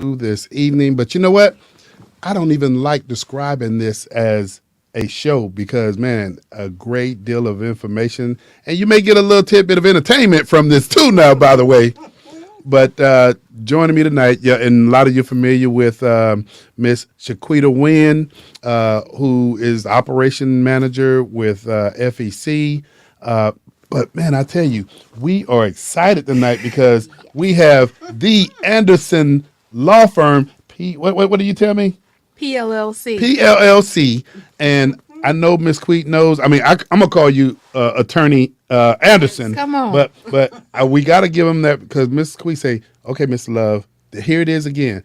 this evening. But you know what? I don't even like describing this as a show because, man, a great deal of information. And you may get a little tidbit of entertainment from this, too, now, by the way. But joining me tonight, yeah, and a lot of you familiar with Miss Shaquita Wynn, who is operation manager with FEC. But man, I tell you, we are excited tonight because we have the Anderson law firm. What do you tell me? PLLC. PLLC, and I know Miss Queet knows. I mean, I'm gonna call you Attorney Anderson. Come on. But we got to give him that because Miss Queet say, "Okay, Mr. Love, here it is again."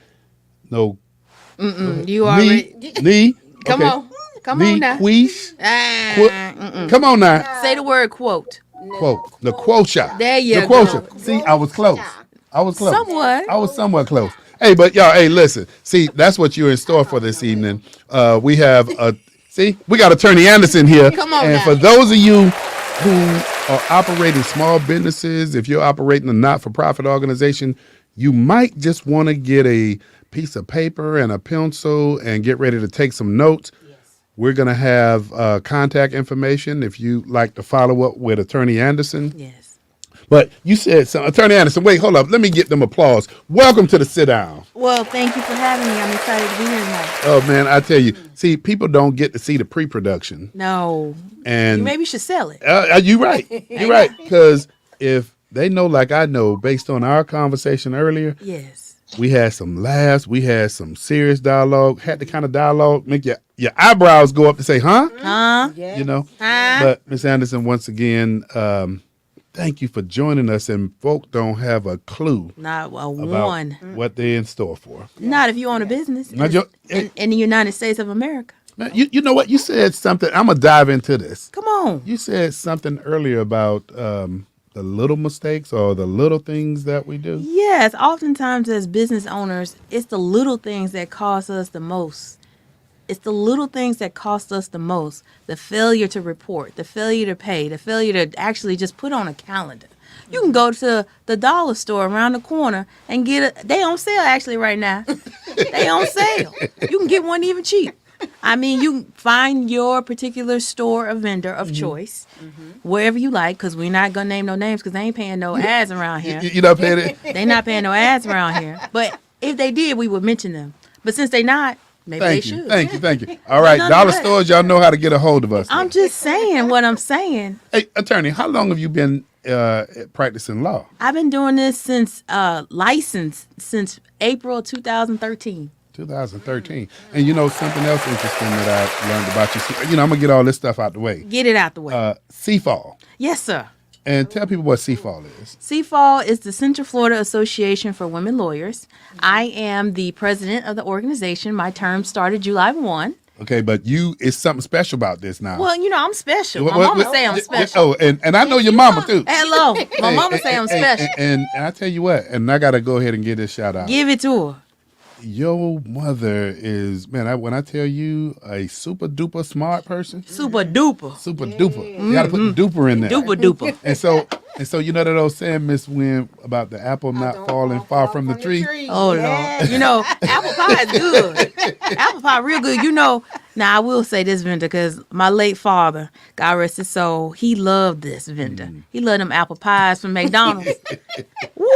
No, You already. Come okay. on. Come on now. Nequosh. Come on now. Say the word quote. Quote. Nequosha. There you Nequosha. go. See, I was close. Somewhat. I was somewhat close. Hey, but y'all, hey, listen. See, that's what you're in store for this evening. We have we got Attorney Anderson here. Come on and now. for those of you who are operating small businesses, if you're operating a not-for-profit organization, you might just want to get a piece of paper and a pencil and get ready to take some notes. We're going to have contact information if you like to follow up with Attorney Anderson. Yes. But you said something. Attorney Anderson, wait, hold up. Let me get them applause. Welcome to the sit down. Well, thank you for having me. I'm excited to be here tonight. Oh, man, I tell you. See, people don't get to see the pre-production. No. And You maybe should sell it. you're right. You're right. Because if they know like I know, based on our conversation earlier, Yes. we had some laughs. We had some serious dialogue. Had the kind of dialogue make your eyebrows go up to say, huh? Huh? You know? Huh? But, Miss Anderson, once again, thank you for joining us. And folk don't have a clue Not a about one. what they're in store for. Not if you own a business Now, in the United States of America. Man, you know what? You said something. I'm going to dive into this. Come on. You said something earlier about the little mistakes or the little things that we do. Yes, oftentimes as business owners, it's the little things that cost us the most. It's the little things that cost us the most. The failure to report, the failure to pay, the failure to actually just put on a calendar. You can go to the dollar store around the corner and they on sale actually right now. They on sale. You can get one even cheap. I mean, you find your particular store or vendor of choice, wherever you like, because we're not going to name no names because they ain't paying no ads around here. You're not paying it? They not paying no ads around here. But if they did, we would mention them. But since they not, maybe they should. Thank you. All right, dollar stores, y'all know how to get a hold of us. I'm just saying what I'm saying. Hey, attorney, how long have you been practicing law? I've been doing this since licensed since April 2013. 2013. And you know something else interesting that I learned about you. You know, I'm gonna get all this stuff out the way. Get it out the way. CFAL. Yes, sir. And tell people what CFAL is. CFAL is the Central Florida Association for Women Lawyers. I am the president of the organization. My term started July 1. Okay, but it's something special about this now. Well, you know, I'm special. My mama say I'm special. Oh, and I know your mama too. Hello. My mama say I'm special. And I tell you what, and I gotta go ahead and give this shout out. Give it to her. Your mother is, man, when I tell you a super duper smart person. Super duper. Super duper. You gotta put the duper in there. Duper duper. And so you know that old saying, Miss Wynn, about the apple not falling far from the tree? Oh, Lord. You know, apple pie is good. Apple pie real good. You know, now I will say this vendor because my late father, God rest his soul, he loved this vendor. He loved them apple pies from McDonald's. Woo,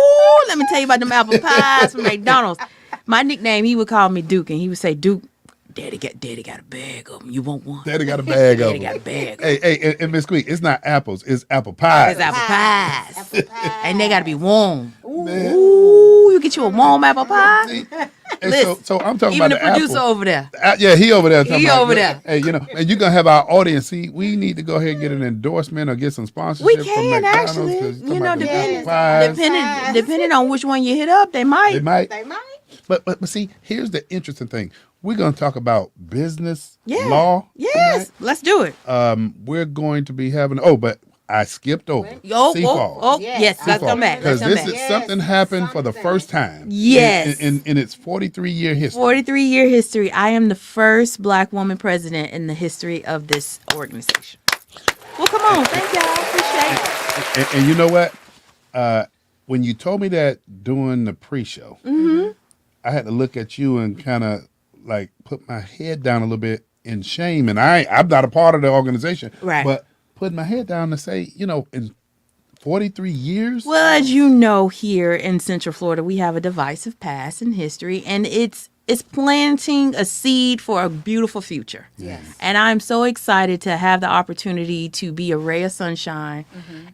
let me tell you about them apple pies from McDonald's. My nickname, he would call me Duke, and he would say, Duke, Daddy got a bag of them. You want one? Daddy got a bag of them. Daddy got a bag. Hey, and Miss Queen, it's not apples, it's apple pies. It's apple pies. And they got to be warm. Ooh, you get you a warm apple pie? Listen, so I'm talking even about the producer over there. Yeah, he over there. He over there. Hey, you know, and you're going to have our audience. See, we need to go ahead and get an endorsement or get some sponsorship We from can McDonald's. actually. You know, Pies. depending on which one you hit up, they might. They might. But see, here's the interesting thing. We're going to talk about business law. Yes, tonight. let's do it. We're going to be having. But I skipped over CFAL. Yes, let's come back. Because this is something happened for the first time. Yes. In its 43-year history. 43-year history. I am the first Black woman president in the history of this organization. Well, come on. Thank y'all. Appreciate it. And you know what? When you told me that during the pre-show, I had to look at you and kind of like put my head down a little bit in shame. And I'm not a part of the organization, Right. but putting my head down to say, in 43 years. Well, as you know, here in Central Florida, we have a divisive past and history, and it's planting a seed for a beautiful future. Yes. And I'm so excited to have the opportunity to be a ray of sunshine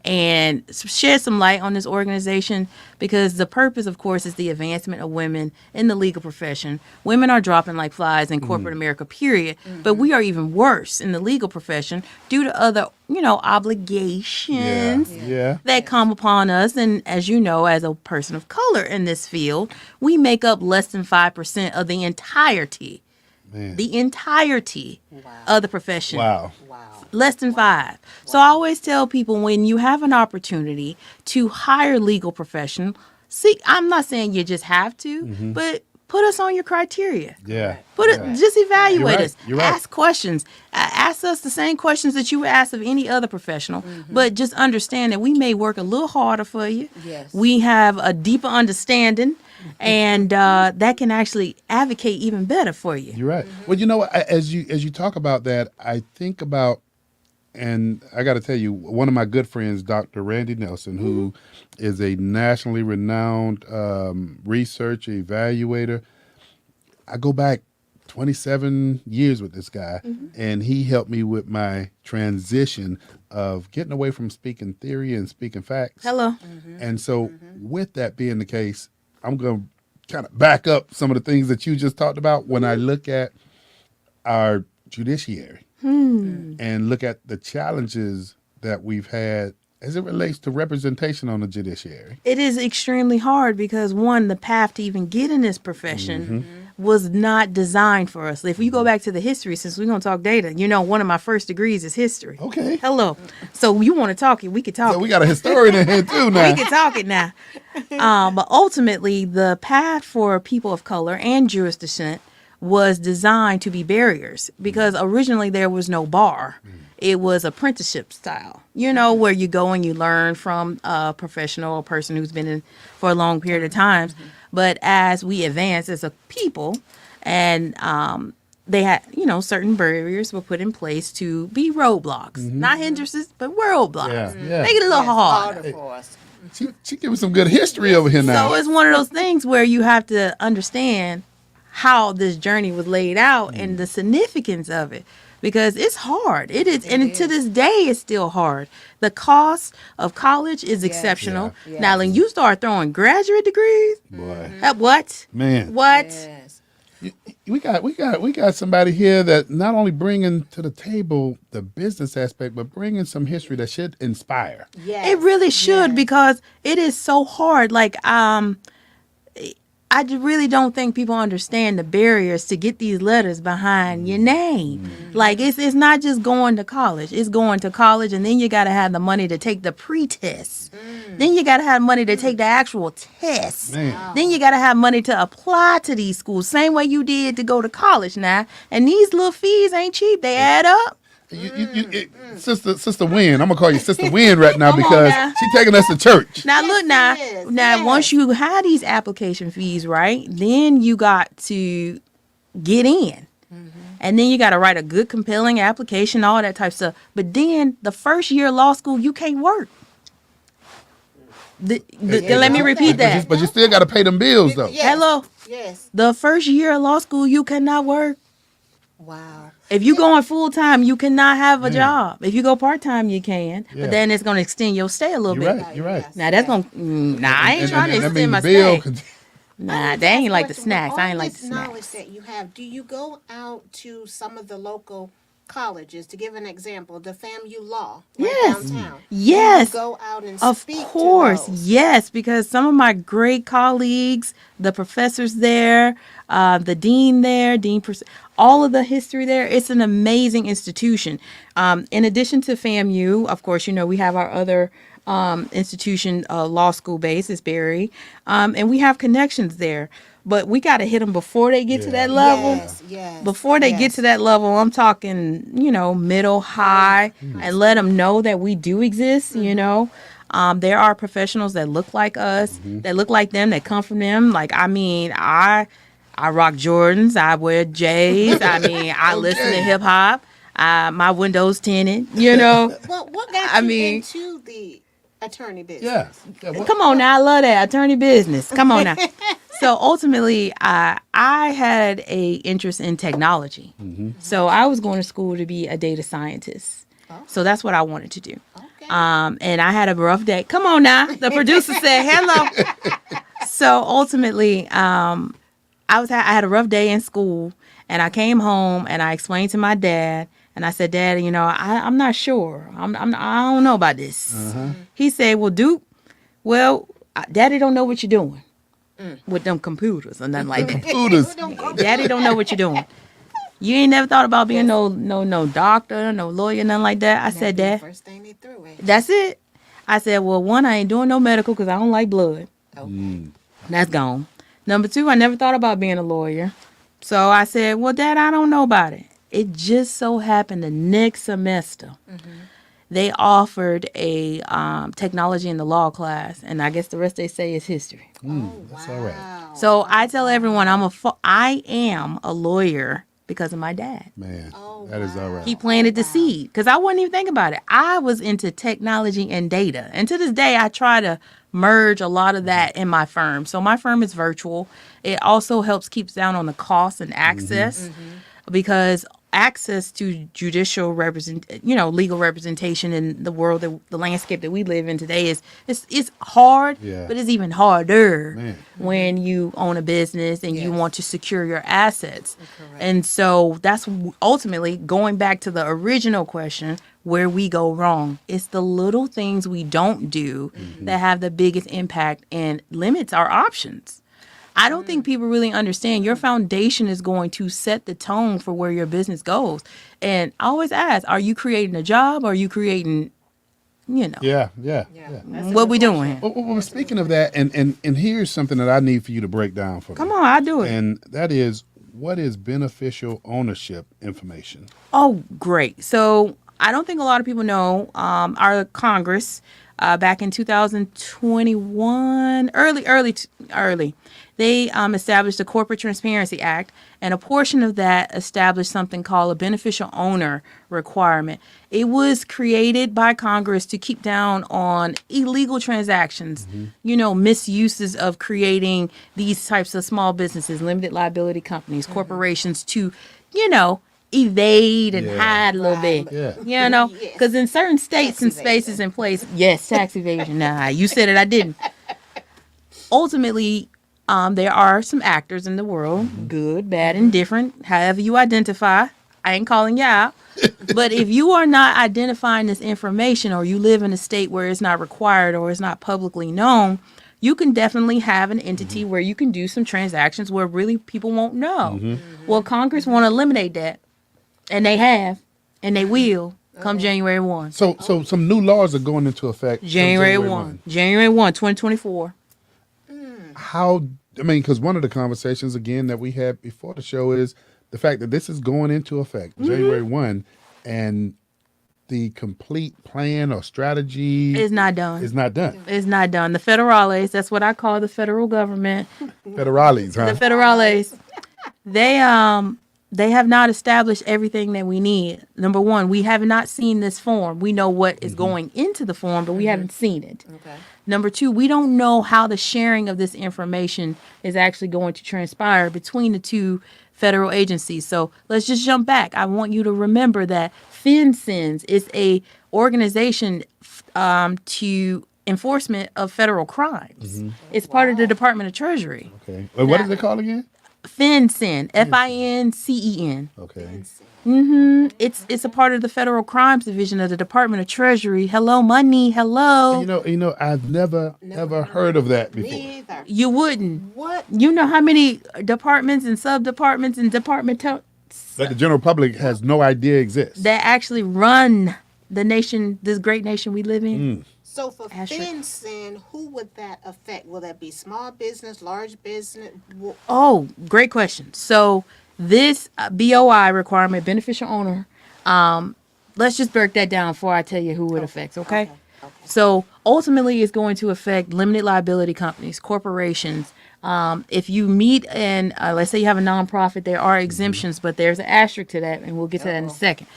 and shed some light on this organization, because the purpose, of course, is the advancement of women in the legal profession. Women are dropping like flies in corporate America, period. But we are even worse in the legal profession due to other, obligations Yeah. that come upon us. And as you know, as a person of color in this field, we make up less than 5% of the entirety, Man. of the profession. Wow. Wow. Less than 5. So I always tell people, when you have an opportunity to hire legal professional, I'm not saying you just have to, but put us on your criteria. Yeah. Just evaluate You're right. us. You're right. Ask questions. Ask us the same questions that you would ask of any other professional. But just understand that we may work a little harder for you. Yes. We have a deeper understanding, and that can actually advocate even better for you. You're right. Well, you know what? As you talk about that, I think about, and I got to tell you, one of my good friends, Dr. Randy Nelson, who is a nationally renowned researcher, evaluator. I go back 27 years with this guy, and he helped me with my transition of getting away from speaking theory and speaking facts. Hello. And so, with that being the case, I'm going to kind of back up some of the things that you just talked about when I look at our judiciary and look at the challenges that we've had as it relates to representation on the judiciary. It is extremely hard because, one, the path to even get in this profession was not designed for us. If you go back to the history, since we're going to talk data, one of my first degrees is history. Okay. Hello. So you want to talk it, we could talk So we it. got a historian in here too now. We can talk it now. But ultimately, the path for people of color and Jewish descent was designed to be barriers, because originally there was no bar. It was apprenticeship style, where you go and you learn from a professional, a person who's been in for a long period of time. But as we advance as a people, and they had, certain barriers were put in place to be roadblocks, not hindrances, but roadblocks. Yeah. Make it a little Yes, hard. harder for us. She giving some good history over here now. So it's one of those things where you have to understand how this journey was laid out and the significance of it, because it's hard. It is, and to this day, it's still hard. The cost of college is exceptional. Yeah. Now, when you start throwing graduate degrees, Boy, what? man. What? Yes. We got somebody here that not only bringing to the table the business aspect, but bringing some history that should inspire. Yes. It really should, because it is so hard. Like, I really don't think people understand the barriers to get these letters behind your name. Like, it's not just going to college. It's going to college, and then you got to have the money to take the pre-test. Then you got to have money to take the actual test. Man. Then you got to have money to apply to these schools, same way you did to go to college now. And these little fees ain't cheap. They add up. Sister Wynn, I'm gonna call you Sister Wynn right now Come on because now. she's taking us to church. Now Yes, look now, it is. now Yes. once you have these application fees, right, then you got to get in. And then you got to write a good, compelling application, all that type of stuff. But then the first year of law school, you can't work. Let me repeat that. But you still got to pay them bills though. Yes. Hello. Yes. The first year of law school, you cannot work. Wow. If you going full time, you cannot have a job. If you go part time, you can. Yeah. But then it's going to extend your stay a little You're bit. right. You're right. Yes. Now that's going to, I ain't trying to that extend means my the bill. stay. Nah, they ain't like the With snacks. I ain't all like the this knowledge snacks. that you have, do you go out to some of the local colleges? To give an example, the FAMU Law right Yes. downtown. Yes. Do you go out and Of speak course, to those? yes, because some of my great colleagues, the professors there, the dean there, all of the history there, it's an amazing institution. In addition to FAMU, of course, we have our other institution, law school base is Barry, and we have connections there. But we got to hit them before they get to that level. Yes, yes. Before they get to that level, I'm talking, middle, high, and let them know that we do exist, There are professionals that look like us, that look like them, that come from them. Like, I I rock Jordans. I wear J's. I mean, I listen to hip hop. My windows tinted. You know. Well, what got I you mean, into the attorney business? Yes. Yeah, what- come on now, I love that attorney business. Come on now. So ultimately, I had a interest in technology. So I was going to school to be a data scientist. So that's what I wanted to do. Okay. And I had a rough day. Come on now. The producer said hello. So ultimately, I had a rough day in school, and I came home and I explained to my dad, and I said, Dad, you know, I'm not sure. I don't know about this. He said, well, Duke, Daddy don't know what you're doing with them computers or nothing like that. Computers. Daddy don't know what you're doing. You ain't never thought about being no doctor, no lawyer, nothing like that. I said, Dad, First thing they threw at you. that's it. I said, well, one, I ain't doing no medical because I don't like blood. Okay. That's gone. Number two, I never thought about being a lawyer. So I said, well, Dad, I don't know about it. It just so happened the next semester, they offered a technology in the law class. And I guess the rest they say is history. That's all right. Wow. So I tell everyone I am a lawyer because of my dad. Man, Oh, that is all right. He planted the seed because I wasn't even thinking about it. I was into technology and data. And to this day, I try to merge a lot of that in my firm. So my firm is virtual. It also helps keeps down on the cost and access because access to legal representation in the world, the landscape that we live in today it's hard, Yeah. but it's even harder Man. when you own a business and you Yes. want to secure your assets. Correct. And so that's ultimately going back to the original question, where we go wrong. It's the little things we don't do that have the biggest impact and limits our options. I don't think people really understand your foundation is going to set the tone for where your business goes. And I always ask, are you creating a job or are you creating, Yeah. Yeah. That's a what good we question. doing? Well, speaking of that, and here's something that I need for you to break down for me. Come on, I do it. And that is, what is beneficial ownership information? Oh, great. So I don't think a lot of people know our Congress back in 2021, early, they established the Corporate Transparency Act, and a portion of that established something called a beneficial owner requirement. It was created by Congress to keep down on illegal transactions, misuses of creating these types of small businesses, limited liability companies, corporations to, evade and Yeah. hide a little Right. bit. Yeah. Yes. Because in certain states and Tax spaces in place, yes, tax evasion. Nah, you said it, I didn't. Ultimately, there are some actors in the world, good, bad, and different, however you identify. I ain't calling you out. But if you are not identifying this information or you live in a state where it's not required or it's not publicly known, you can definitely have an entity where you can do some transactions where really people won't know. Well, Congress want to eliminate that. And they have, and they will come January 1. So some new laws are going into effect. come January 1. January 1, 2024. How? I mean, because one of the conversations again that we had before the show is the fact that this is going into effect January 1, and the complete plan or strategy It's not done. is not done. It's not done. The federales, that's what I call the federal government. Federales, huh? The federales, they have not established everything that we need. Number one, we have not seen this form. We know what is going into the form, but we haven't seen it. Okay. Number two, we don't know how the sharing of this information is actually going to transpire between the two federal agencies. So let's just jump back. I want you to remember that FinCENS is a organization to enforcement of federal crimes. It's part of the Department of Treasury. Okay. What is it called again? FinCEN, FINCEN. Okay. It's a part of the Federal Crimes Division of the Department of Treasury. Hello, money. Hello. You know, I've never ever heard of that before. Me either. You wouldn't. What? You know how many departments and sub-departments and departmental That the general public has no idea exists. that actually run the nation, this great nation we live in? So for Asher. FinCEN, who would that affect? Will that be small business, large business? Oh, great question. So this BOI requirement, beneficial owner, let's just break that down before I tell you who it affects, okay? Okay. So ultimately, it's going to affect limited liability companies, corporations, If you meet and let's say you have a nonprofit, there are exemptions, but there's an asterisk to that, and we'll get to that in a second.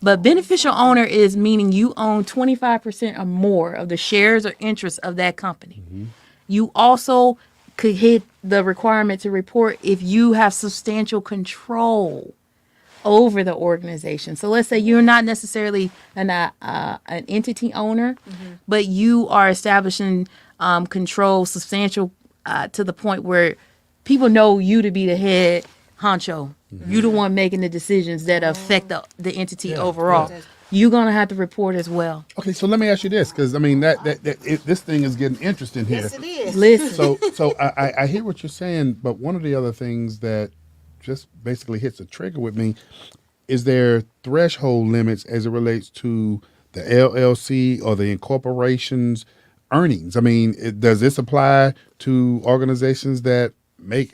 But beneficial owner is meaning you own 25% or more of the shares or interests of that company. You also could hit the requirement to report if you have substantial control over the organization. So let's say you're not necessarily an entity owner, but you are establishing control substantial to the point where people know you to be the head honcho. You the one making the decisions that affect the entity overall. yeah. You're gonna have to report as well. Okay, so let me ask you this, because I mean this thing is getting interesting here. Yes, it is. Listen, So I hear what you're saying, but one of the other things that just basically hits a trigger with me is there threshold limits as it relates to the LLC or the incorporation's earnings. I mean, does this apply to organizations that make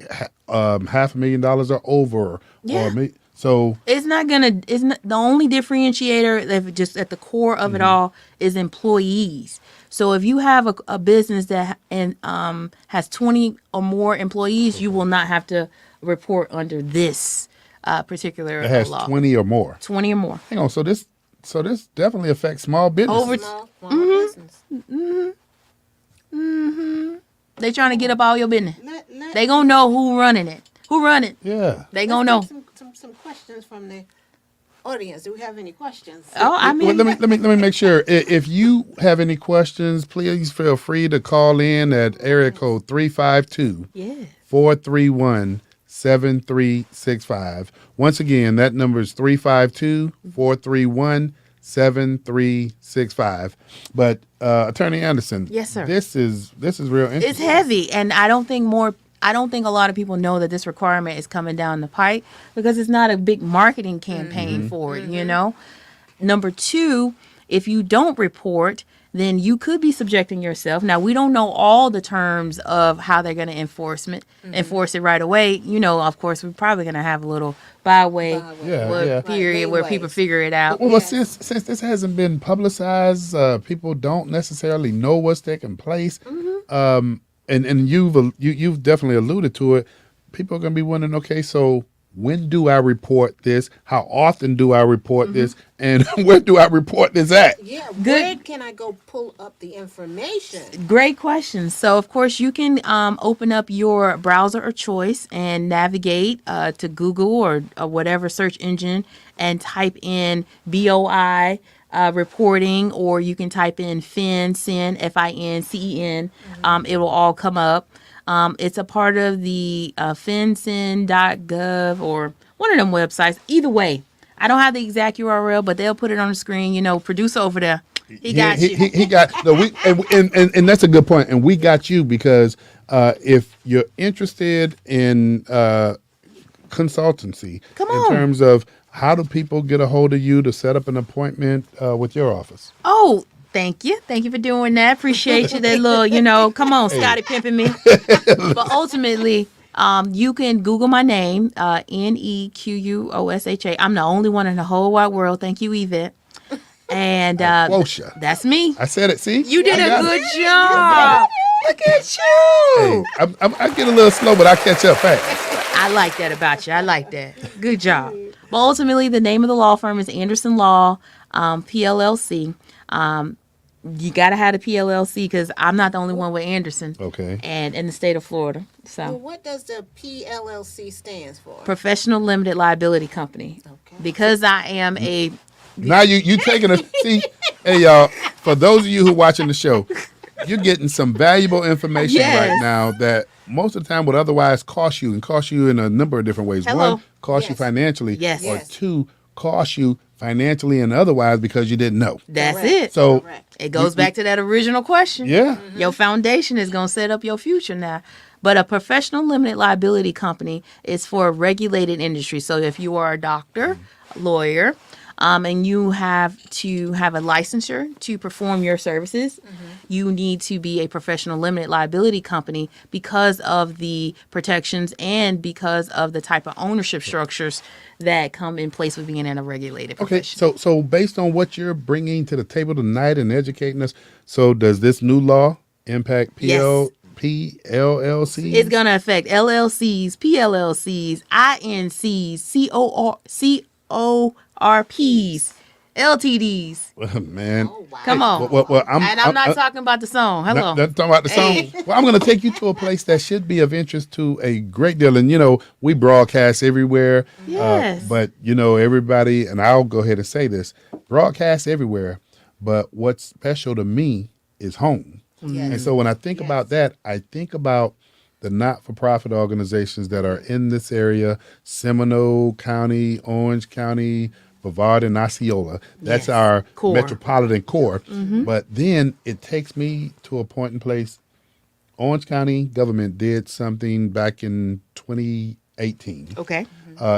$500,000 or over? Yeah. So it's not the only differentiator that just at the core of it all is employees. So if you have a business that has 20 or more employees, you will not have to report under this particular it has law. 20 or more. 20 or more. Hang on, so this definitely affects small businesses. Small business. They trying to get up all your business. Let- They gonna know who running it. Who run it? Yeah. They let's gonna know. take some questions from the audience. Do we have any questions? Oh, I Well, mean, let me make sure. If you have any questions, please feel free to call in at area code 352 yeah. 431 7365. Once again, that number is 352 431 7365. But Attorney Anderson, Yes, sir. This is real interesting. It's heavy, and I don't think a lot of people know that this requirement is coming down the pike because it's not a big marketing campaign for it, you know. Number two, if you don't report, then you could be subjecting yourself. Now, we don't know all the terms of how they're going to enforce it right away. You know, of course, we're probably going to have a little byway period where people figure it out. Well, since this hasn't been publicized, people don't necessarily know what's taking place. And you've definitely alluded to it. People are going to be wondering, okay, so when do I report this? How often do I report this? And where do I report this at? Yeah, where can I go pull up the information? Great question. So, of course, you can open up your browser of choice and navigate to Google or whatever search engine and type in BOI reporting, or you can type in FinCen, FINCEN. It will all come up. It's a part of the fincen.gov or one of them websites. Either way, I don't have the exact URL, but they'll put it on the screen. You know, producer over there, he got you. He got no. And that's a good point. And we got you because if you're interested in consultancy, Come in on. terms of how do people get a hold of you to set up an appointment with your office? Oh, thank you. Thank you for doing that. Appreciate you. That little, you know, come on, Scotty pimping me. But ultimately, you can Google my name, Nequosha. I'm the only one in the whole wide world. Thank you, Yvette. And Nequosha. that's me. I said it. See, You did I a got good it. job. Look at you. Hey, I get a little slow, but I catch up fast. I like that about you. I like that. Good job. But ultimately, the name of the law firm is Anderson Law, PLLC. You got to have a PLLC because I'm not the only one with Anderson. Okay. And in the state of Florida. Well, So, what does the PLLC stands for? Professional Limited Liability Company. Okay. Because I am a Now you taking a see, hey y'all. For those of you who watching the show, you're getting some valuable information Yes. right now that most of the time would otherwise cost you in a number of different ways. Hello. One, cost you Yes. financially, Yes. or Yes. two, cost you financially and otherwise because you didn't know. That's Correct. it. So Correct. It goes back to that original question. yeah, Your foundation is going to set up your future now. But a professional limited liability company is for a regulated industry. So if you are a doctor, lawyer, and you have to have a licensure to perform your services, you need to be a professional limited liability company because of the protections and because of the type of ownership structures that come in place with being in a regulated okay. profession. So based on what you're bringing to the table tonight and educating us, so does this new law impact Yes. PLLCs? It's going to affect LLCs, PLLCs, INCs, CORPs, LTDs. Man. Oh, wow. Come on. Well, And I'm not talking about the song. Hello. Not talking about the song. Hey. Well, I'm going to take you to a place that should be of interest to a great deal. And, we broadcast everywhere. Yes. But, everybody, and I'll go ahead and say this, broadcast everywhere. But what's special to me is home. Yes. And so when I think Yes. about that, I think about the not-for-profit organizations that are in this area, Seminole County, Orange County, Brevard, and Osceola. That's Yes. our Core. metropolitan core. But then it takes me to a point in place. Orange County government did something back in 2018. Okay.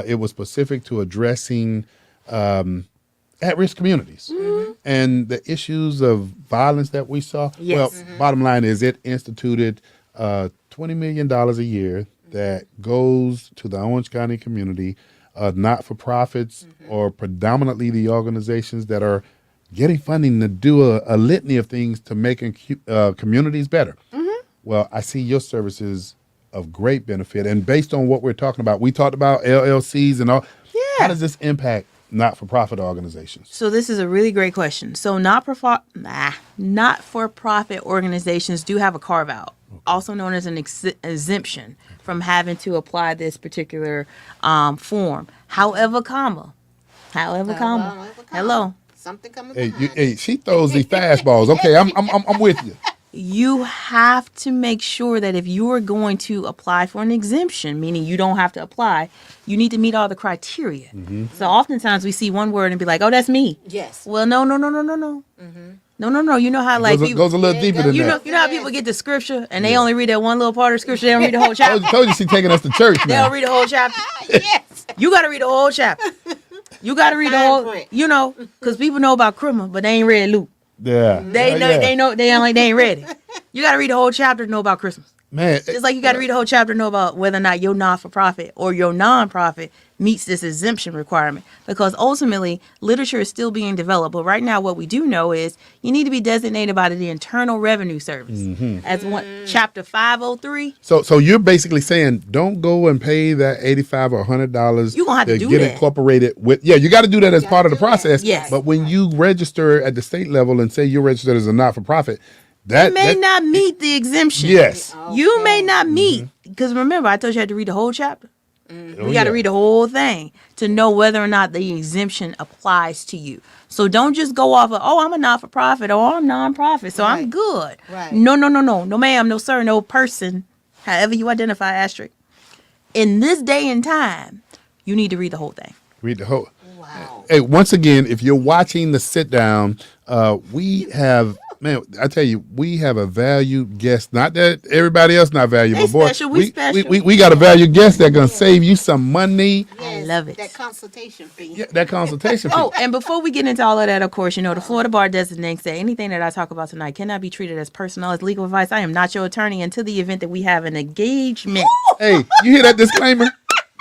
It was specific to addressing at-risk communities and the issues of violence that we saw. Yes. Well, bottom line is it instituted $20 million a year that goes to the Orange County community, not-for-profits or predominantly the organizations that are getting funding to do a litany of things to making communities better. Well, I see your services of great benefit. And based on what we're talking about, we talked about LLCs and all. Yeah. How does this impact not-for-profit organizations? So this is a really great question. So not-for-profit organizations do have a carve-out, also known as an exemption from having to apply this particular form. However, hello. Something coming Hey, behind. she throws these fastballs. Okay, I'm with you. You have to make sure that if you are going to apply for an exemption, meaning you don't have to apply, you need to meet all the criteria. So oftentimes we see one word and be like, "Oh, that's me." Yes. Well, no. No. You know how like Goes a little deeper than you know that. how people get the scripture and they only read that one little part of the scripture. They don't read the whole chapter. Told you she taking us to church They don't now. read the whole chapter. Yes. You got to read the whole chapter. You got to read the Fine whole. print. Because people know about criminal, but they ain't read Luke. Yeah. They know. Yeah. They know. They ain't read it. You got to read the whole chapter to know about Christmas. Man, Just like you got to read the whole chapter to know about whether or not your not-for-profit or your nonprofit meets this exemption requirement. Because ultimately, literature is still being developed. But right now, what we do know is you need to be designated by the Internal Revenue Service as chapter 503. So you're basically saying don't go and pay that $85 or $100. You gonna have to do get that. incorporated with. Yeah, you got to do that as You part of the gotta do that. process. Yes. But when you register at the state level and say you're registered as a not-for-profit, that You may not meet the exemption. Yes. You may Okay. not meet. Because remember, I told you I had to read the whole chapter. Oh, You got to read the whole thing to know whether or not the exemption applies to you. So don't just go off of, oh, I'm a not-for-profit or I'm non-profit, so I'm Right. good. Right. No. No, ma'am, no, sir, no person, however you identify, asterisk. In this day and time, you need to read the whole thing. Read the whole. Wow. Hey, once again, if you're watching the sit down, we have, man, I tell you, we have a valued guest. Not that everybody else not valuable, They boy. special, we special. We got a valued guest that's gonna save you some money. I love it. That consultation fee. Yeah, that consultation fee. Oh, and before we get into all of that, of course, the Florida Bar designates that anything that I talk about tonight cannot be treated as personal, as legal advice. I am not your attorney until the event that we have an engagement. Hey, you hear that disclaimer?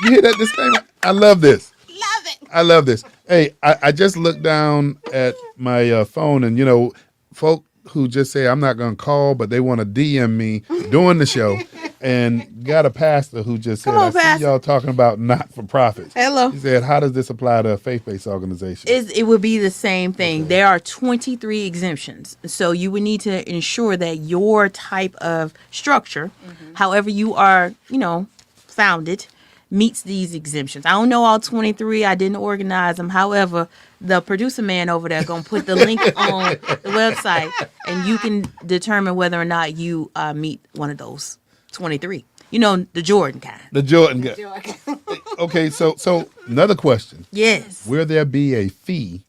You hear that disclaimer? I love this. Love it. I love this. Hey, I just looked down at my phone and, folk who just say, I'm not going to call, but they want to DM me during the show. And got a pastor who just said, Come on, I see Pastor. y'all talking about not-for-profits. Hello. He said, how does this apply to a faith-based organization? It would be the same thing. There are 23 exemptions. So you would need to ensure that your type of structure, however you are, founded, meets these exemptions. I don't know all 23. I didn't organize them. However, the producer man over there going to put the link on the website and you can determine whether or not you meet one of those 23. The Jordan kind. The Jordan guy. Okay, so another question. Yes. Will there be a fee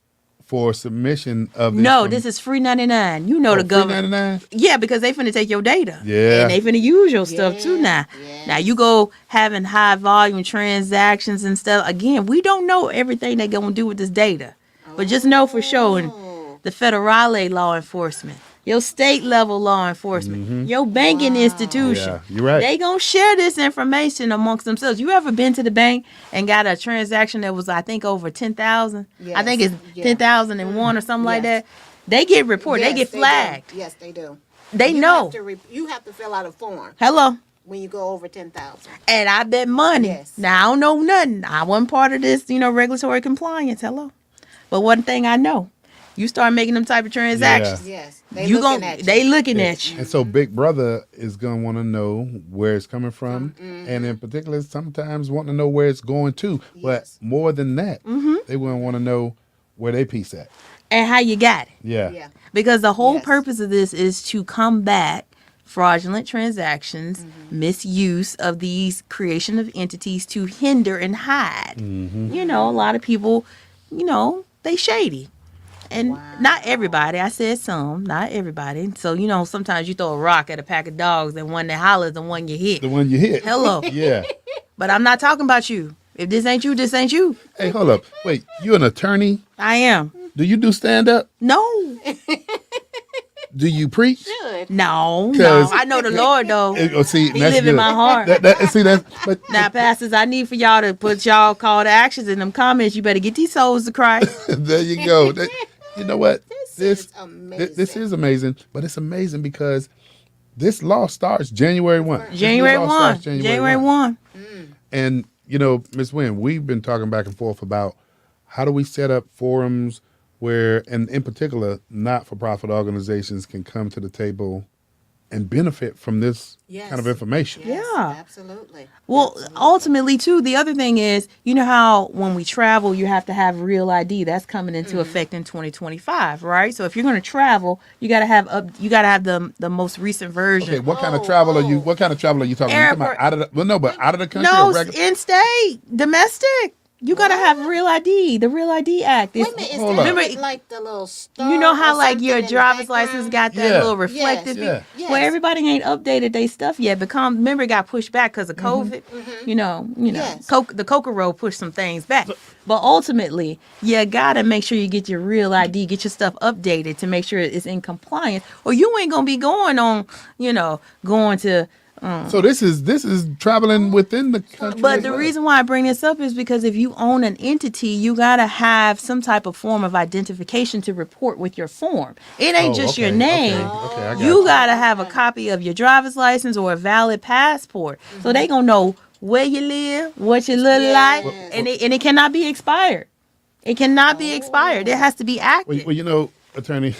for submission of this? No, this is free 99. The government. $3.99? Yeah, because they finna take your data. Yeah. And they finna use your stuff too now. Yeah. Now you go having high volume transactions and stuff. Again, we don't know everything they're gonna do with this data. But just know for sure in the federale law enforcement, your state level law enforcement, your banking institution. Yeah, you're right. They gonna share this information amongst themselves. You ever been to the bank and got a transaction that was, I think, over 10,000? I think it's Yes. 10,001 or something like Yes. that. They get reported. Yes, they get do. flagged. Yes, they do. They You know. have to you have to fill out a form Hello. when you go over 10,000. And I bet money. Yes. Now, I don't know nothing. I wasn't part of this, regulatory compliance. Hello. But one thing I know, you start making them type of transactions. Yes, they You looking gon' at you. they looking at you. And so Big Brother is going to want to know where it's coming from. And in particular, sometimes wanting to know where it's going to. But Yes. more than that, they want to know where they piece at. And how you got it. Yeah. Yeah. Because the whole Yes. purpose of this is to combat fraudulent transactions, misuse of these creation of entities to hinder and hide. A lot of people, they shady. And not everybody. I said some, not everybody. So, sometimes you throw a rock at a pack of dogs and one that hollers the one you hit. The one you hit. Hello. Yeah. But I'm not talking about you. If this ain't you, this ain't you. Hey, hold up. Wait, you an attorney? I am. Do you do stand-up? No. Do you preach? Good. No. 'Cause- I know the Lord, though. Oh, see, He that's live in good. my heart. But Now, pastors, I need for y'all to put y'all call to actions in them comments. You better get these souls to Christ. there you go. You know what? This is amazing. This is amazing, but it's amazing because this law starts January 1. This new January law 1. starts January 1. And, Ms. Wynn, we've been talking back and forth about how do we set up forums where, and in particular, not-for-profit organizations can come to the table and benefit from this Yes. kind of information. Yes, Yeah. absolutely. Well, Absolutely. ultimately, too, the other thing is, you know how when we travel, you have to have real ID. That's coming into effect in 2025, right? So if you're going to travel, you got to have the most recent version. Okay, what kind of travel are you? What kind of travel are you talking? You talking about Airport- out of the? Well, no, but out of the country. No, or regular? in-state, domestic. You got to have real ID. The Real ID Act. Wait a minute, is Hold that up. with, like the little star? You know how or like something your in the driver's background? license got that Yeah. little reflective? Yes, yeah. Well, everybody ain't updated their stuff yet. Remember, it got pushed back because of COVID. Yes. The Coca Roll pushed some things back. But ultimately, you gotta make sure you get your real ID, get your stuff updated to make sure it's in compliance, or you ain't gonna be going on, going to. So this is traveling within the country. But as the well. reason why I bring this up is because if you own an entity, you gotta have some type of form of identification to report with your form. It ain't just your name. Okay, I got You gotta have a copy of your driver's license or a valid passport, so they gonna know where you live, what you look like, Yes. and it cannot be expired. It cannot be expired. It has to be active. Well, attorney,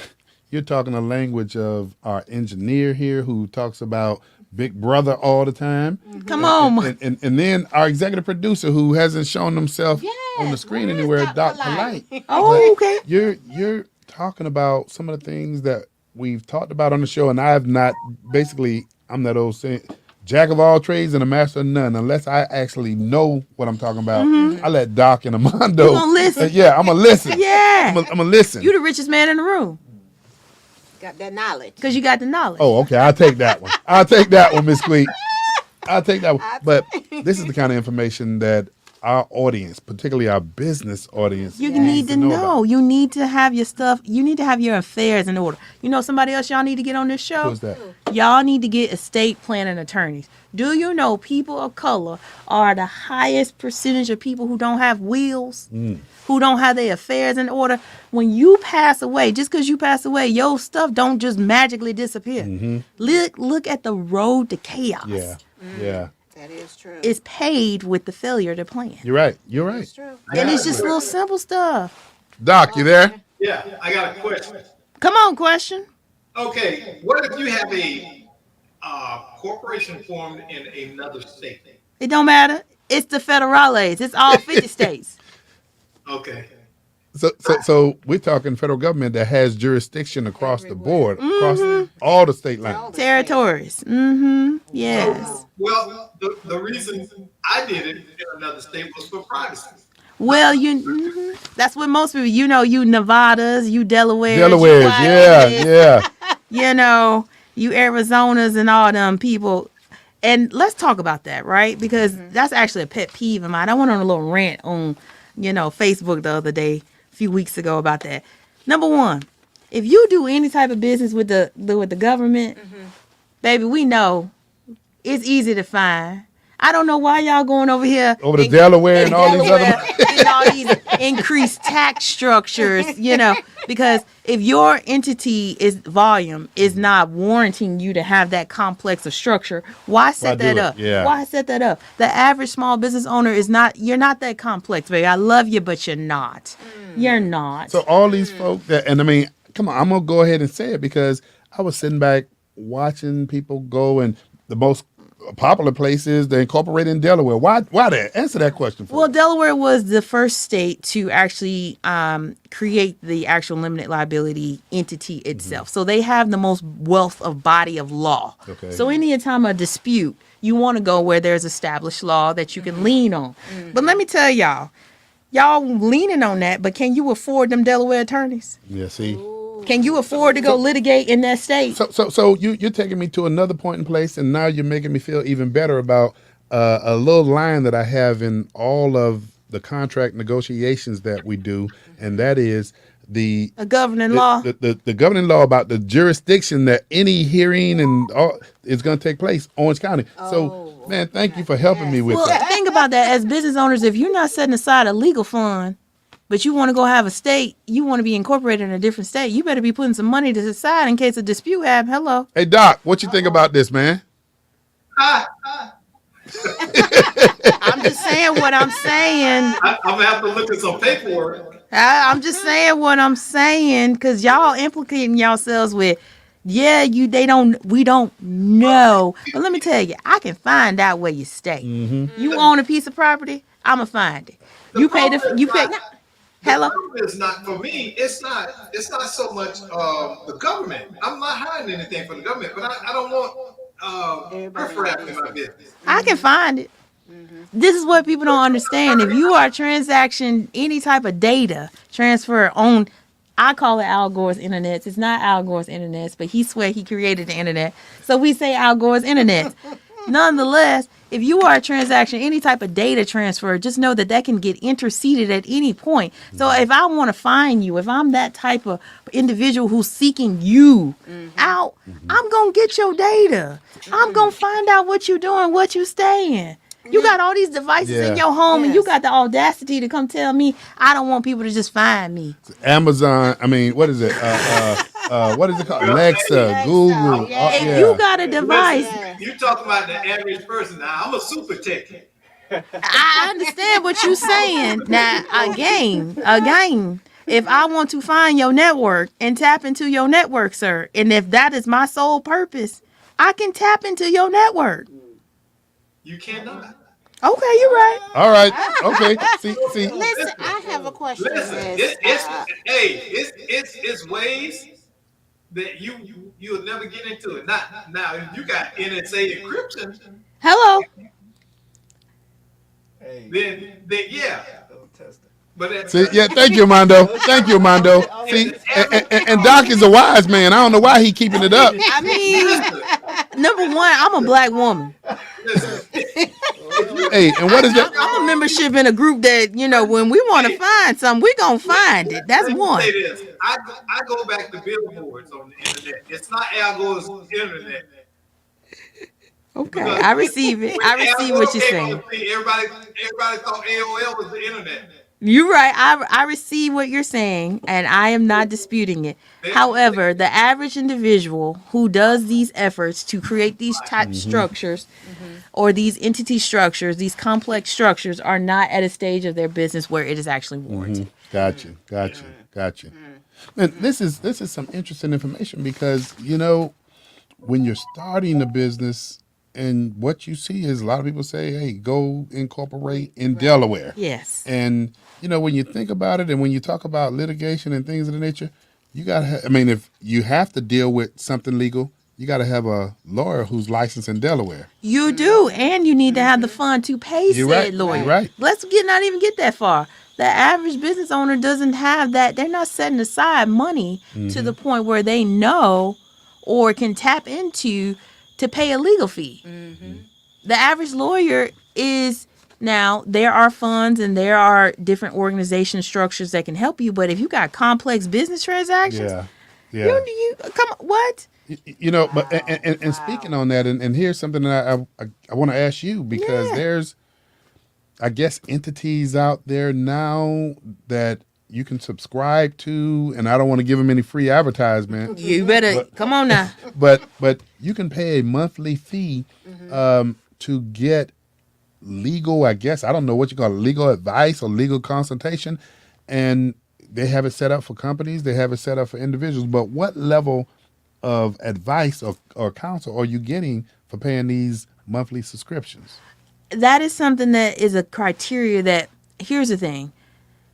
you're talking a language of our engineer here who talks about Big Brother all the time. Come on. And then our executive producer who hasn't shown himself on the Yes, screen where is anywhere, Doc Doc Polite? Polite. Oh, okay. You're talking about some of the things that we've talked about on the show, and I have not. Basically, I'm that old saying, jack of all trades and a master of none. Unless I actually know what I'm talking about, I let Doc and Amando. You gonna listen? Yeah, I'm gonna listen. Yeah. I'm gonna listen. You the richest man in the room Got that knowledge. because you got the knowledge. Oh, okay. I'll take that one. I'll take that one, Miss Squeak. I'll take that one. But this is the kind of information that our audience, particularly our business audience, You needs need to know. about. You need to have your stuff. You need to have your affairs in order. Somebody else y'all need to get on this show? Who's that? Y'all need to get estate planning attorneys. Do you know people of color are the highest percentage of people who don't have wills, who don't have their affairs in order? When you pass away, just because you pass away, your stuff don't just magically disappear. Look at the road to chaos. Yeah. Yeah. That is true. It's paid with the failure to plan. You're right. You're right. It's true. And it's just little simple stuff. Doc, you there? Yeah, I got a question. Come on, question. Okay, what if you have a corporation formed in another state? It don't matter. It's the federales. It's all 50 states. Okay. So we're talking federal government that has jurisdiction across the board, across all the state lines. Territories. Mm-hmm. Yes. Well, the reason I did it in another state was for privacy. Well, that's what most people, you Nevadas, you Delawares, Delawares, you yeah. you Arizonas and all them people. And let's talk about that, right? Because that's actually a pet peeve of mine. I went on a little rant on, Facebook the other day, a few weeks ago about that. Number one, if you do any type of business with the government, baby, we know it's easy to find. I don't know why y'all going over here Over to Delaware and all these other. and all these increased tax structures, Because if your entity is volume is not warranting you to have that complex of structure, why set do that it? up? Yeah. Why set that up? The average small business owner is not, you're not that complex, baby. I love you, but you're not. You're not. So all these folk that, and I mean, come on, I'm gonna go ahead and say it because I was sitting back watching people go, and the most popular place is they incorporate in Delaware. Why that? Answer that question for Well, me. Delaware was the first state to actually create the actual limited liability entity itself. So they have the most wealth of body of law. Okay. So any time a dispute, you want to go where there's established law that you can lean on. But let me tell y'all leaning on that, but can you afford them Delaware attorneys? Yeah, see. Can you afford to go litigate in that state? So you're taking me to another point in place, and now you're making me feel even better about a little line that I have in all of the contract negotiations that we do, and that is A governing law. the governing law about the jurisdiction that any hearing and all is going to take place, Orange County. So, man, thank you for helping me with Well, that. think about that. As business owners, if you're not setting aside a legal fund, but you want to go have a state, you want to be incorporated in a different state, you better be putting some money to the side in case a dispute happens. Hello. Hey, Doc, what you think about this, man? I'm just saying what I'm saying. I'm gonna have to look at some paperwork. I'm just saying what I'm saying because y'all implicating yourselves with, we don't know. But let me tell you, I can find out where you stay. You own a piece of property, I'm going to find it. You pay. Hello? The problem is not for me. It's not so much the government. I'm not hiding anything from the government, but I don't want riffraff in my business. I can find it. This is what people don't understand. If you are transaction any type of data transfer on, I call it Al Gore's internets. It's not Al Gore's internets, but he swear he created the internet. So we say Al Gore's internet. Nonetheless, if you are a transaction, any type of data transfer, just know that can get interceded at any point. So if I want to find you, if I'm that type of individual who's seeking you out, I'm going to get your data. I'm going to find out what you're doing, what you staying. You got all these devices in your home, and you got the audacity to come tell me I don't want people to just find me. Amazon, I mean, what is it? What is it called? Alexa, Google. If you got a device, You talking about the average person. Now I'm a super tech. I understand what you're saying. Now, again, if I want to find your network and tap into your network, sir, and if that is my sole purpose, I can tap into your network. You cannot. Okay, you're right. All right. Okay. See. Listen, I have a question. Listen, Miss. it's ways that you'll never get into it. Not now. If you got NSA encryption, Hello. then yeah. But that's, See, yeah, thank you, Mondo. Thank you, Mondo. See, and Doc is a wise man. I don't know why he keeping it up. I mean, number one, I'm a black woman. Hey, and what is that? I'm a membership in a group that, when we want to find something, we're going to find it. That's one. Say this. I go back to billboards on the internet. It's not Al Gore's internet. Okay, I receive it. I receive what you're saying. Everybody thought AOL was the internet. You're right. I receive what you're saying, and I am not disputing it. However, the average individual who does these efforts to create these type structures or these entity structures, these complex structures, are not at a stage of their business where it is actually warranted. Got you. Man, this is some interesting information because, when you're starting a business and what you see is a lot of people say, hey, go incorporate in Delaware. Yes. And, when you think about it and when you talk about litigation and things of the nature, you got to, if you have to deal with something legal, you got to have a lawyer who's licensed in Delaware. You do. And you need to have the fund to pay said lawyer. You're right. Let's not even get that far. The average business owner doesn't have that. They're not setting aside money to the point where they know or can tap into to pay a legal fee. The average lawyer is, now there are funds and there are different organization structures that can help you, but if you got complex business transactions, you come on, what? But and speaking on that, and here's something that I want to ask you because there's, I guess, entities out there now that you can subscribe to, and I don't want to give them any free advertisement, You better come on now. but you can pay a monthly fee to get legal, I guess, I don't know what you call it, legal advice or legal consultation. And they have it set up for companies, they have it set up for individuals. But what level of advice or counsel are you getting for paying these monthly subscriptions? That is something that is a criteria that, here's the thing.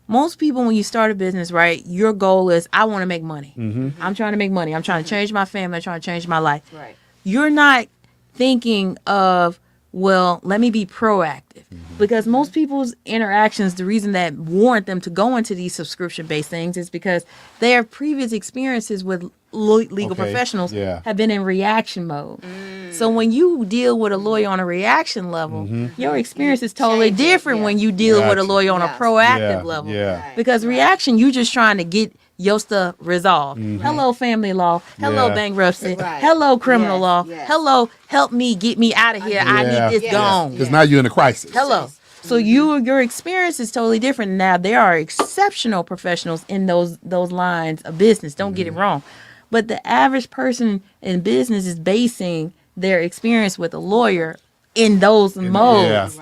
Most people, when you start a business, right, your goal is, I want to make money. I'm trying to make money. I'm trying to change my family. I'm trying to change my life. Right. You're not thinking of, well, let me be proactive. Because most people's interactions, the reason that warrant them to go into these subscription-based things is because their previous experiences with legal professionals have been in reaction mode. So when you deal with a lawyer on a reaction level, your experience is totally different when you deal with a lawyer on a proactive level. Because reaction, you just trying to get your stuff resolved. Hello, family law. Hello, bankruptcy. Hello, criminal law. Hello, help me get me out of here. I need this gone. Because now you're in a crisis. Hello. So your experience is totally different. Now there are exceptional professionals in those lines of business. Don't get it wrong. But the average person in business is basing their experience with a lawyer in those modes.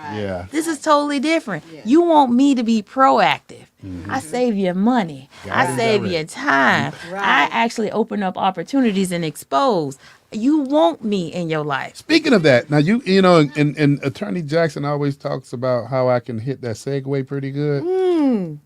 This is totally different. You want me to be proactive. I save you money. I save you time. I actually open up opportunities and expose. You want me in your life. Speaking of that, now you know, and Attorney Jackson always talks about how I can hit that segue pretty good.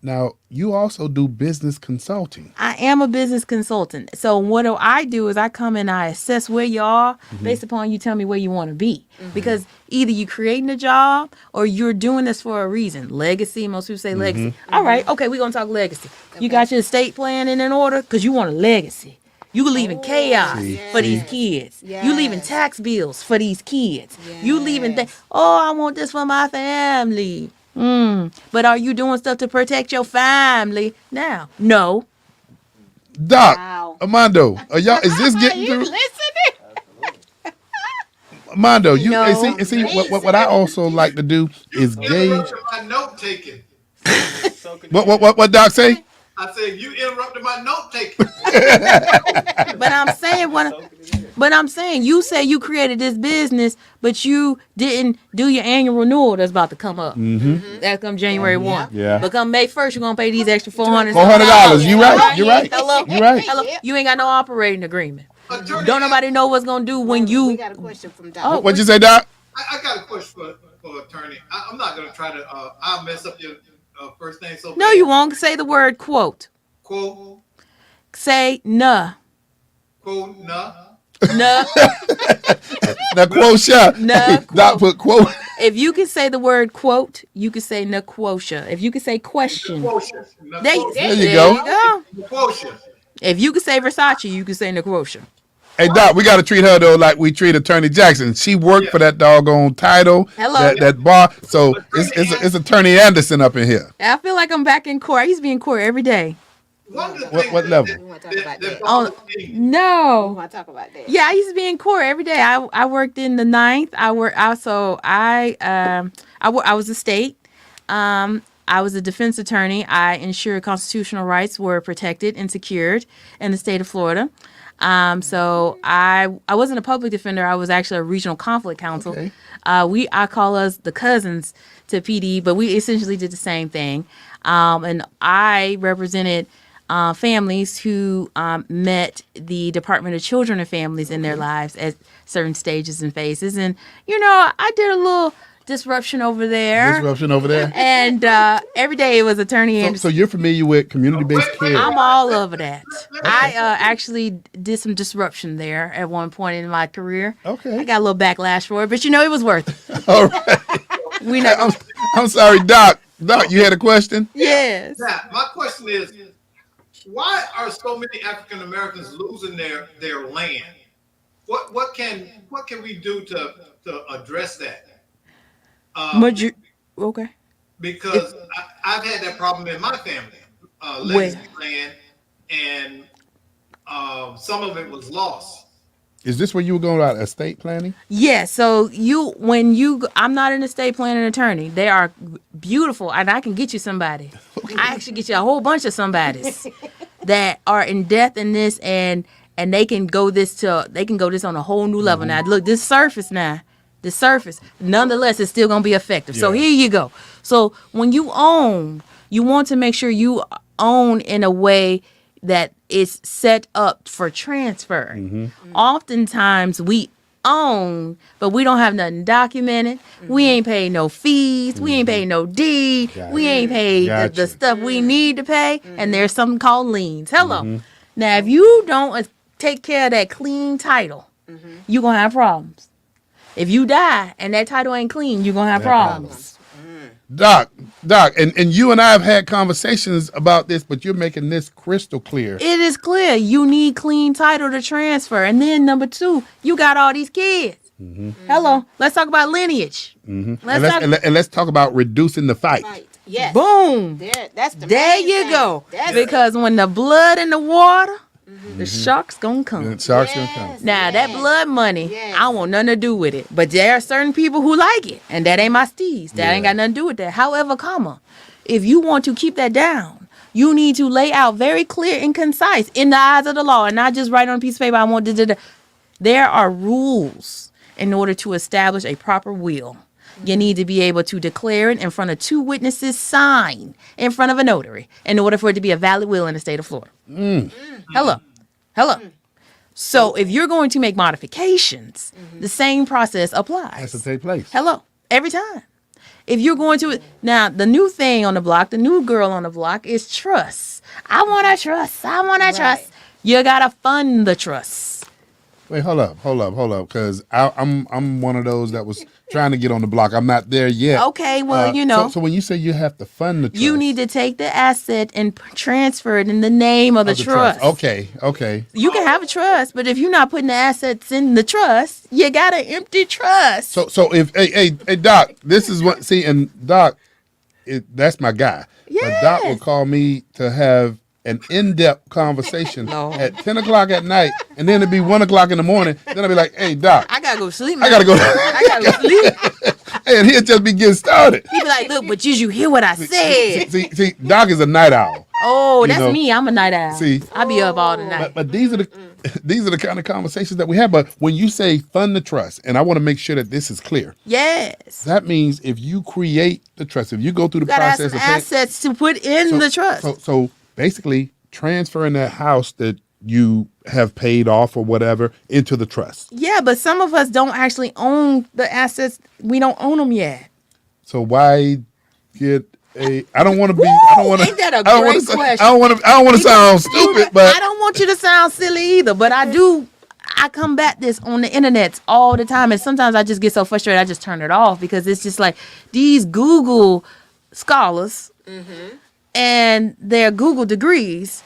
Now, you also do business consulting. I am a business consultant. So what I do is I come and I assess where you are based upon you tell me where you want to be. Because either you're creating a job or you're doing this for a reason. Legacy, most people say legacy. All right, okay, we're going to talk legacy. You got your estate planning in order because you want a legacy. You leaving chaos for these kids. You leaving tax bills for these kids. You leaving I want this for my family. But are you doing stuff to protect your family now? No. Doc, Armando, is this getting through? Armando, see what I also like to do is gauge. My note taking. What Doc say? I said you interrupted my note taking. But I'm saying you say you created this business, but you didn't do your annual renewal that's about to come up. That come January 1. But come May 1st, you're gonna pay these extra $400. You right. You're right. Hello. You ain't got no operating agreement. Don't nobody know what's gonna do when you. We got a question from Doc. What'd you say, Doc? I got a question for attorney. I'm not gonna try to. I'll mess up your first name. So No, you won't. Say the word quote. Quote. Say nah. Quote. Nah. Nah. Nequosha. Nah. Doc put quote. If you can say the word quote, you can say Nequosha. If you can say question, there you go. Nequosha. If you can say Versace, you can say Nequosha. Hey, Doc, we got to treat her, though, like we treat Attorney Jackson. She worked for that doggone title, that bar. So it's Attorney Anderson up in here. I feel like I'm back in court. I used to be in court every day. What level? We want to talk about that. No. We want to talk about that. Yeah, I used to be in court every day. I worked in the ninth. I was a state. I was a defense attorney. I ensured constitutional rights were protected and secured in the state of Florida. So I wasn't a public defender. I was actually a regional conflict counsel. Okay. I call us the cousins to PD, but we essentially did the same thing. And I represented families who met the Department of Children and Families in their lives at certain stages and phases. And, I did a little disruption over there. And every day it was Attorney Anderson. So you're familiar with community-based care? I'm all over that. I actually did some disruption there at one point in my career. Okay. I got a little backlash for it, but it was worth it. All right. I'm sorry, Doc. Doc, you had a question? Yes. Yeah, my question is, why are so many African Americans losing their land? What can we do to address that? Okay. Because I've had that problem in my family. Legacy land, and some of it was lost. Is this where you were going about estate planning? Yeah, so I'm not an estate planning attorney. They are beautiful, and I can get you somebody. I actually get you a whole bunch of somebodies that are in depth in this, and they can go this on a whole new level. Now, look, this surface, nonetheless, it's still gonna be effective. So Yeah. here you go. So when you own, you want to make sure you own in a way that is set up for transfer. Oftentimes we own, but we don't have nothing documented. We ain't paid no fees. We ain't paid no deed. We ain't paid the stuff we need to pay. And there's something called liens. Hello. Now, if you don't take care of that clean title, you're going to have problems. If you die and that title ain't clean, you're going to have problems. Doc, and you and I have had conversations about this, but you're making this crystal clear. It is clear you need clean title to transfer. And then number 2, you got all these kids. Hello. Let's talk about lineage. Let's talk about reducing the fight. Right. Yes. Boom. That's the There main you thing. go. That's Because when the blood in the water, the shark's going to come. And sharks gonna come. Now, that blood money, Yes. I don't want nothing to do with it. But there are certain people who like it, and that ain't my steez. That ain't got nothing to do with that. However, if you want to keep that down, you need to lay out very clear and concise in the eyes of the law, and not just write on a piece of paper, I want to. There are rules in order to establish a proper will. You need to be able to declare it in front of 2 witnesses, sign in front of a notary, in order for it to be a valid will in the state of Florida. Hello. So if you're going to make modifications, the same process applies. Has to take place. Hello. Every time. If you're going to, now the new thing on the block, the new girl on the block is trust. I want to trust. You got to fund the trust. Wait, hold up, because I'm one of those that was trying to get on the block. I'm not there yet. Okay, well, So when you say you have to fund the trust, you need to take the asset and transfer it in the name of the trust. Okay. You can have a trust, but if you're not putting the assets in the trust, you got an empty trust. So if hey Doc, this is what and Doc, that's my guy. But Doc will call me to have an in-depth conversation at 10 o'clock at night, and then it'd be 1 o'clock in the morning. Then I'll be like, "Hey, Doc, I gotta go sleep. I gotta go." I gotta go sleep. And he'll just be getting started. He be like, "Look, but did you hear what I said?" See, Doc is a night owl. Oh, that's me. I'm a night owl. See, I be up all the night. But these are the kind of conversations that we have. But when you say fund the trust, and I want to make sure that this is clear. Yes. That means if you create the trust, if you go through the You gotta have process some of assets to put in the trust. So basically, transferring that house that you have paid off or whatever into the trust. Yeah, but some of us don't actually own the assets. We don't own them yet. So why get a? I don't want to be. I don't want to. Ain't that a great question? I don't want to sound stupid, but I don't want you to sound silly either. But I do. I combat this on the internet all the time, and sometimes I just get so frustrated I just turn it off because it's just like these Google scholars and their Google degrees.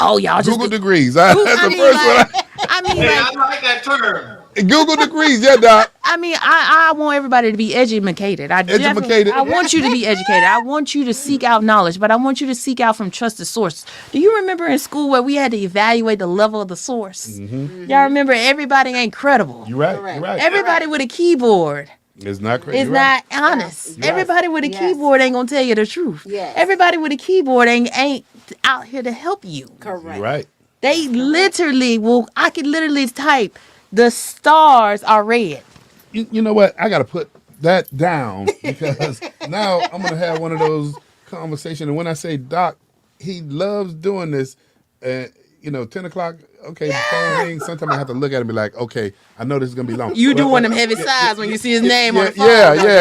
Oh, y'all just Google degrees. That's the first one. I like that term. Google degrees, yeah, Doc. I want everybody to be educated. Educated. I want you to be educated. I want you to seek out knowledge, but I want you to seek out from trusted sources. Do you remember in school where we had to evaluate the level of the source? Y'all remember everybody ain't credible. You're right. Everybody with a keyboard It's not crazy. is not honest. Everybody with a keyboard ain't gonna tell you the truth. Yes. Everybody with a keyboard ain't out here to help you. Correct. You're right. They literally I could literally type the stars are red. You know what? I got to put that down because now I'm going to have one of those conversations. And when I say Doc, he loves doing this. 10 o'clock. Okay, the phone rings. Sometimes I have to look at it and be like, okay, I know this is going to be long. You do one of them heavy sighs when you see his name on the phone.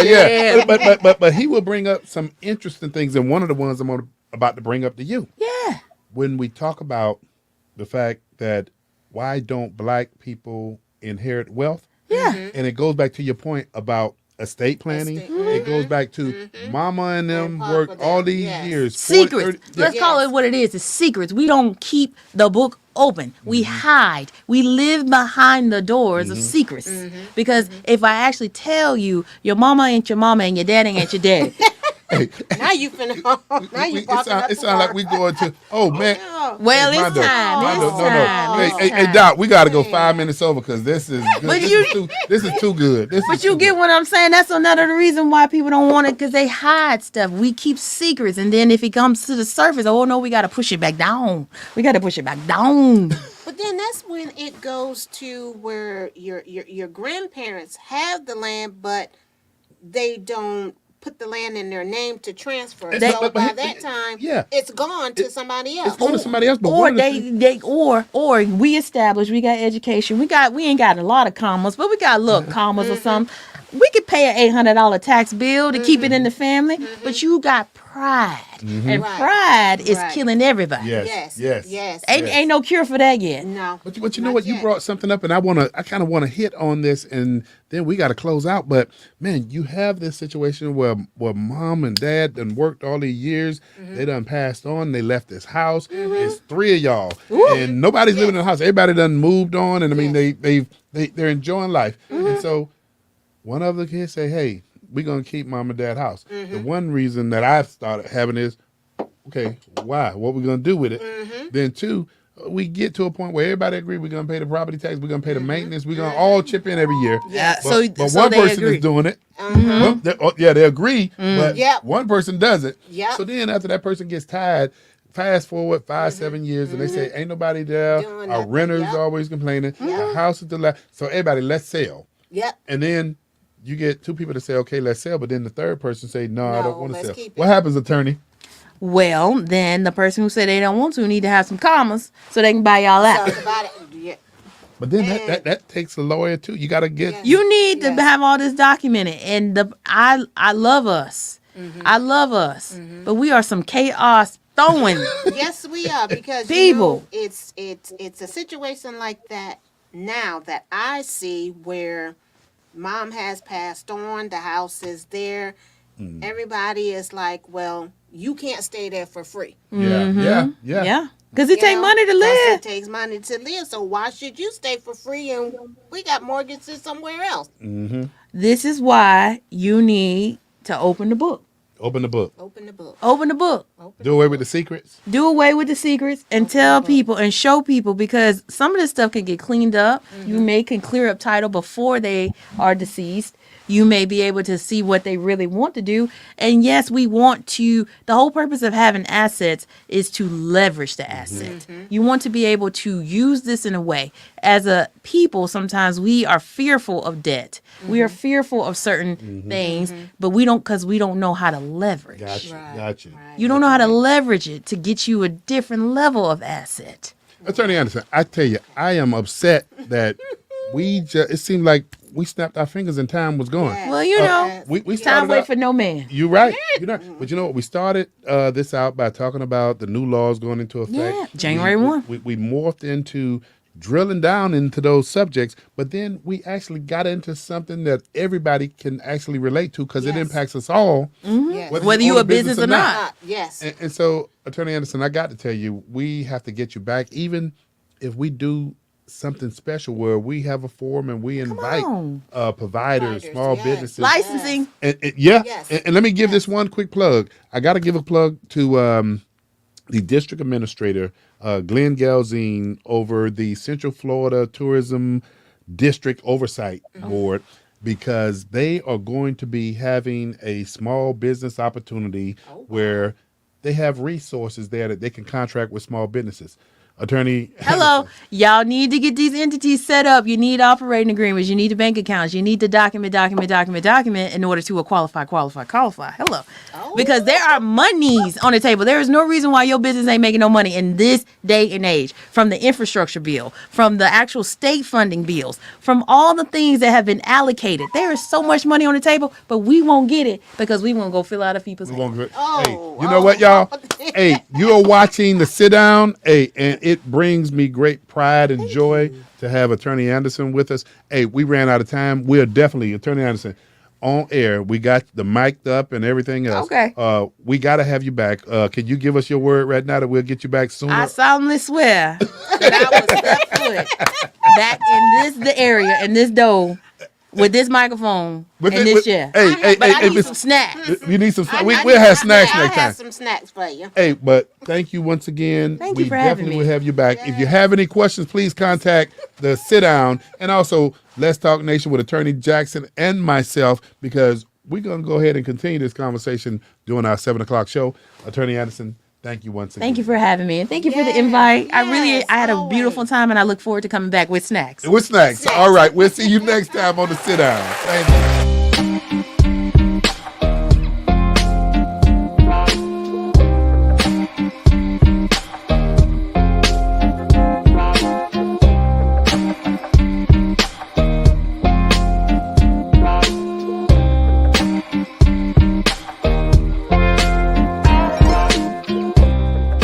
Yeah. But he will bring up some interesting things. And one of the ones about to bring up to you. Yeah. When we talk about the fact that why don't black people inherit wealth? Yeah. And it goes back to your point about estate planning. It goes back to mama and them worked all these years. Secrets. Let's call it what it is. It's secrets. We don't keep the book open. We hide. We live behind the doors of secrets. Because if I actually tell you, your mama ain't your mama and your daddy ain't your daddy, Hey, Now you finna. Now you it walking up sounds like we going to. Oh man. No. Well, Hey, it's Mondo, time. Mondo, It's no, no. time. Hey, It's hey, time. Doc, we got to go 5 Man. minutes over because this is good. But This is too good. But you get what I'm saying? That's another reason why people don't want it, because they hide stuff. We keep secrets, and then if it comes to the surface, oh no, we got to push it back down. We got to push it back down. But then that's when it goes to where your grandparents have the land, but they don't put the land in their name to transfer. They- So but by that time, yeah. it's gone to somebody else. It's going to somebody else. But Or one of the they, things- they or we established, we got education, we ain't got a lot of commas, but we got little commas or something. We could pay an $800 tax bill to keep it in the family, but you got pride, and Right. pride is Right. killing everybody. Yes. Ain't no cure for that yet. No. But you know not what? You yet. brought something up, and I kind of want to hit on this, and then we got to close out. But man, you have this situation where mom and dad done worked all these years. They done passed on. They left this house. It's 3 of y'all, and nobody's living in the house. Everybody done moved on, and I mean they're enjoying life. And so one of the kids say, "Hey, we're gonna keep mom and dad house." The one reason that I've started having is, okay, why? What we gonna do with it? Then two, we get to a point where everybody agree we're gonna pay the property tax, we're gonna pay the maintenance, we're gonna all chip in every year. Yeah, But so one they person agree. is doing it. Well, they agree, but Yep. one person doesn't. Yep. So then after that person gets tired, fast forward 5-7 years, and they say, ain't nobody there. Doing Our nothing. renters Yep. always complaining. The house is the last. So everybody, let's sell. Yep. And then you get two people to say, okay, let's sell. But then the third person say, no, I No, don't want to let's sell. keep it. What happens, attorney? Well, then the person who said they don't want to need to have some commas so they can buy y'all So out. it's about it. Yeah. But then And- that takes a lawyer too. You got to get. Yeah. You need to Yes. have all this documented. And I love us. I love us. But we are some chaos throwing. Yes, we are, because People. you know, it's a situation like that now that I see where mom has passed on, the house is there. Everybody is like, well, you can't stay there for free. Yeah. Yeah. Because it You takes know, money to 'cause live. It takes money to live. So why should you stay for free and we got mortgages somewhere else? This is why you need to open the book. Open the book. Open the book. Open the book. Do away with the secrets. Do away with the secrets and tell people and show people, because some of this stuff can get cleaned up. You can clear up title before they are deceased. You may be able to see what they really want to do. And yes, we want to, the whole purpose of having assets is to leverage the asset. You want to be able to use this in a way. As a people, sometimes we are fearful of debt. We are fearful of certain things, but we don't, because we don't know how to leverage. Gotcha. Right, Gotcha. right. You don't know how to leverage it to get you a different level of asset. Attorney Anderson, I tell you, I am upset that it seemed like we snapped our fingers and time was gone. Yes. Well, you know, We time started wait out- for no man. You're right. But you know what? We started this out by talking about the new laws going into effect. Yeah, January 1. We morphed into drilling down into those subjects, but then we actually got into something that everybody can actually relate to because it Yes. impacts us all. Yes. Whether you own a business or not. Yes. And so, Attorney Anderson, I got to tell you, we have to get you back, even if we do something special where we have a forum and we invite on. providers, Providers, small yes. businesses. Licensing. Yeah. Yes. And let me give this one quick plug. I got to give a plug to the district administrator, Glenn Galzine, over the Central Florida Tourism District Oversight Board, because they are going to be having a small business opportunity where they have resources there that they can contract with small businesses. Attorney Hello. Anderson. Y'all need to get these entities set up. You need operating agreements. You need the bank accounts. You need to document in order to qualify. Hello. Because there are monies on the table. There is no reason why your business ain't making no money in this day and age. From the infrastructure bill, from the actual state funding bills, from all the things that have been allocated. There is so much money on the table, but we won't get it because we won't go fill out a people's We hands. won't get- Oh, hey, you know what, y'all? oh. Hey, you are watching the sit down. Hey, and it brings me great pride and joy to have Attorney Anderson with us. Hey, we ran out of time. We're definitely, Attorney Anderson, on air. We got the mic'd up and everything else. Okay. We got to have you back. Can you give us your word right now that we'll get you back sooner? I solemnly swear that I will step foot back in the area, in this door, with this microphone With and it- this with- chair. Hey, But I hey, need some snacks. you need some snacks. I We'll have need- snacks I'll next time. have some snacks for you. Hey, but thank you once again. Thank we you for having definitely me. will have you back. If you Yes. have any questions, please contact the Sit Down and also Let's Talk Nation with Attorney Jackson and myself, because we're going to go ahead and continue this conversation during our 7:00 show. Attorney Anderson, thank you once again. Thank you for having me, and thank you for the Yes, invite. I yes, had a beautiful always. time, and I look forward to coming back with snacks. With snacks. All right. We'll see you next time on the Sit Down. Thank you.